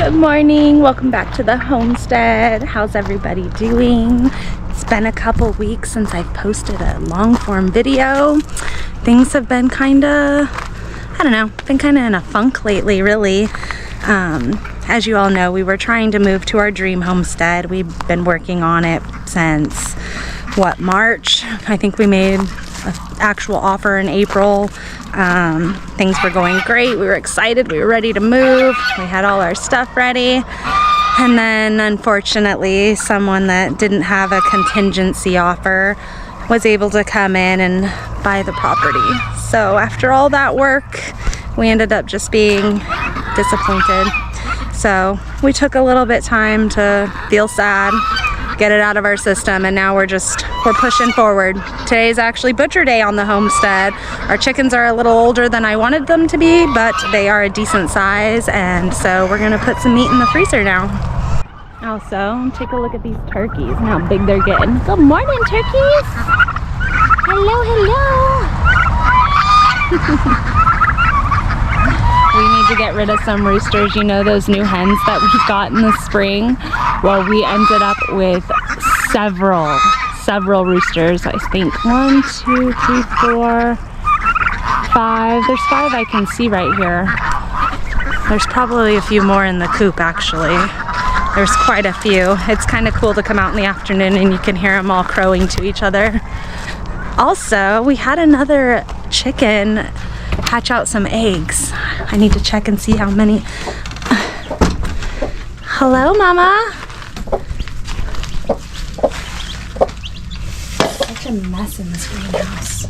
Good morning, welcome back to the homestead. How's everybody doing? It's been a couple weeks since I've posted a long form video. Things have been kinda, I don't know, been kinda in a funk lately, really. As you all know, we were trying to move to our dream homestead. We've been working on it since, what, March? I think we made an actual offer in April. Things were going great. We were excited. We were ready to move. We had all our stuff ready. And then, unfortunately, someone that didn't have a contingency offer was able to come in and buy the property. So after all that work, we ended up just being disappointed. So we took a little bit time to feel sad, get it out of our system, and now we're pushing forward. Today's actually butcher day on the homestead. Our chickens are a little older than I wanted them to be, but they are a decent size, and so we're gonna put some meat in the freezer now. Also, take a look at these turkeys and how big they're getting. Good morning, turkeys! Hello, hello! We need to get rid of some roosters. You know those new hens that we got in the spring? Well, we ended up with several roosters. I think 1, 2, 3, 4, 5. There's 5 I can see right here. There's probably a few more in the coop, actually. There's quite a few. It's kind of cool to come out in the afternoon and you can hear them all crowing to each other. Also, we had another chicken hatch out some eggs. I need to check and see how many. Hello, Mama. Such a mess in this greenhouse.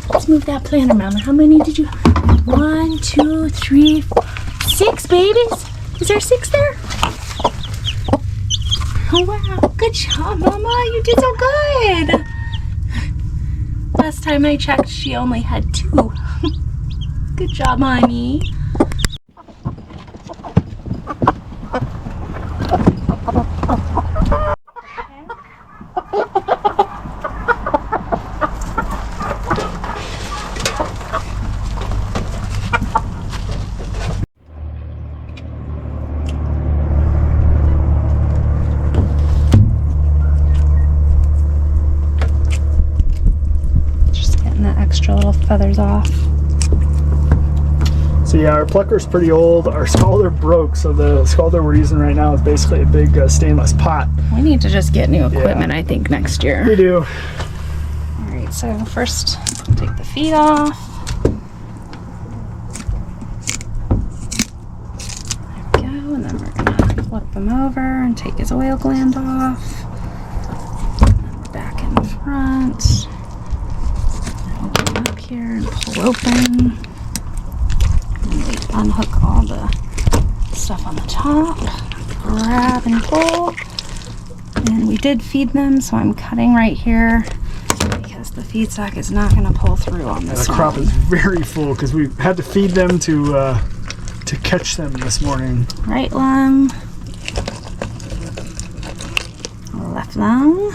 Let's move that planter, Mama. How many did you? 1, 2, 3, 6 babies. Is there 6 there? Oh wow! Good job, Mama. You did so good. Last time I checked, she only had 2. Good job, honey. Extra little feathers off. So yeah, our plucker's pretty old. Our scalder broke, so the scalder we're using right now is basically a big stainless pot. We need to just get new equipment, I think, next year. We do. Alright, so first take the feet off. There we go, and then we're gonna flip him over and take his oil gland off. And we're back in the front. Here and pull open, and we unhook all the stuff on the top, grab and pull, and we did feed them, so I'm cutting right here because the feed sack is not going to pull through on this one. The crop is very full because we had to feed them to catch them this morning. Right lung, left lung,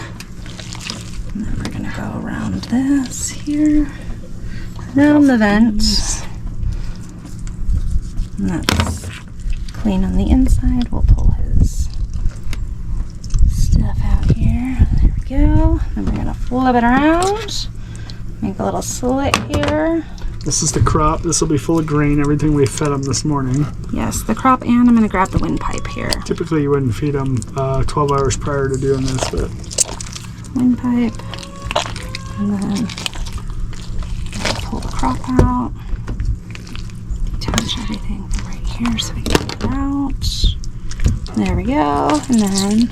and then we're going to go around this here. Around the vent. And that's clean on the inside. We'll pull his stuff out here. There we go. Then we're gonna flip it around. Make a little slit here. This is the crop. This will be full of grain, everything we fed them this morning. Yes, the crop, and I'm gonna grab the windpipe here. Typically you wouldn't feed them 12 hours prior to doing this, but... Windpipe. And then pull the crop out, detach everything from right here so we can get it out. There we go, and then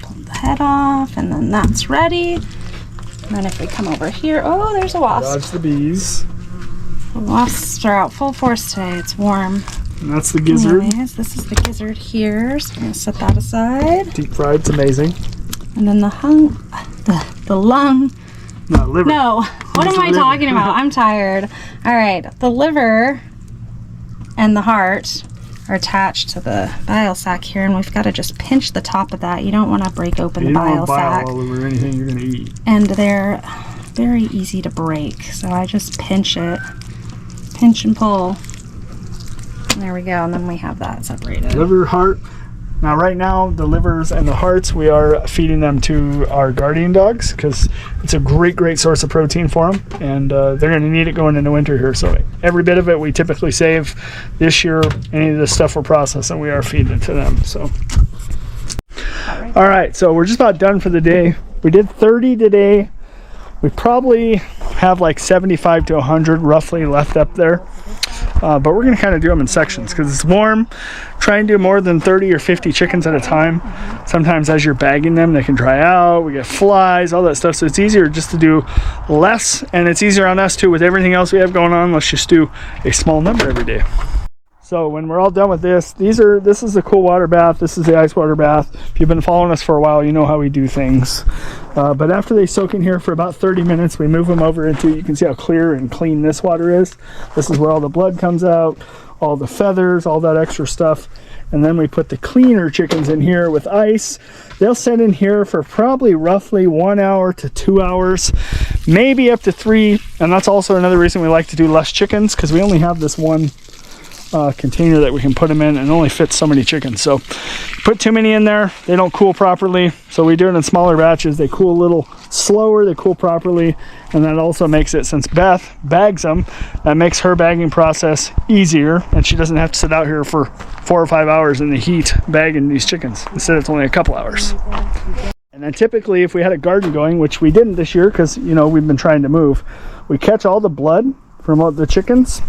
pull the head off, and then that's ready. And then if we come over here, oh, there's a wasp. Dodge the bees. The wasps are out full force today. It's warm. And that's the gizzard. Anyways, this is the gizzard here, so I'm gonna set that aside. Deep fried, it's amazing. And then the lung. No, liver. No, what am I talking about? I'm tired. All right, the liver and the heart are attached to the bile sac here, and we've got to just pinch the top of that. You don't want to break open the bile sac. All over anything you're going to eat. And they're very easy to break, so I just pinch it pinch and pull. There we go, and then we have that separated. Liver, heart. Now right now, the livers and the hearts, we are feeding them to our guardian dogs because it's a great source of protein for them, and they're going to need it going into winter here. So every bit of it we typically save. This year, any of the stuff we're processing, we are feeding it to them. So, all right, so we're just about done for the day. We did 30 today. We probably have like 75 to 100 roughly left up there. But we're going to kind of do them in sections because it's warm. Try and do more than 30 or 50 chickens at a time. Sometimes as you're bagging them, they can dry out. We get flies, all that stuff. So it's easier just to do less, and it's easier on us too with everything else we have going on. Let's just do a small number every day. So when we're all done with this, this is the cool water bath. This is the ice water bath. If you've been following us for a while, you know how we do things. But after they soak in here for about 30 minutes, we move them over into, you can see how clear and clean this water is. This is where all the blood comes out, all the feathers, all that extra stuff. And then we put the cleaner chickens in here with ice. They'll sit in here for probably roughly 1 hour to 2 hours, maybe up to 3. And that's also another reason we like to do less chickens, because we only have this one container that we can put them in, and only fits so many chickens. So put too many in there, they don't cool properly. So we do it in smaller batches. They cool a little slower, they cool properly, and that also makes it, since Beth bags them, that makes her bagging process easier, and she doesn't have to sit out here for 4 or 5 hours in the heat bagging these chickens. Instead, it's only a couple hours. And then typically, if we had a garden going, which we didn't this year because, you know, we've been trying to move, we catch all the blood from all the chickens,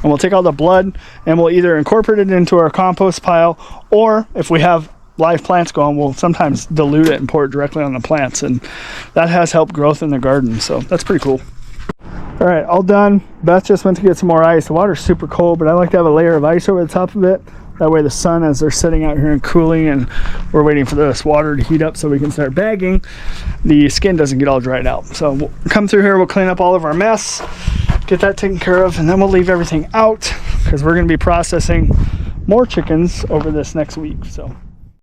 and we'll take all the blood and we'll either incorporate it into our compost pile, or if we have live plants going, we'll sometimes dilute it and pour it directly on the plants, and that has helped growth in the garden. So that's pretty cool. All right, all done. Beth just went to get some more ice. The water's super cold, but I like to have a layer of ice over the top of it. That way the sun, as they're sitting out here and cooling and we're waiting for this water to heat up so we can start bagging, the skin doesn't get all dried out. So we'll come through here, we'll clean up all of our mess, get that taken care of, and then we'll leave everything out because we're going to be processing more chickens over this next week. So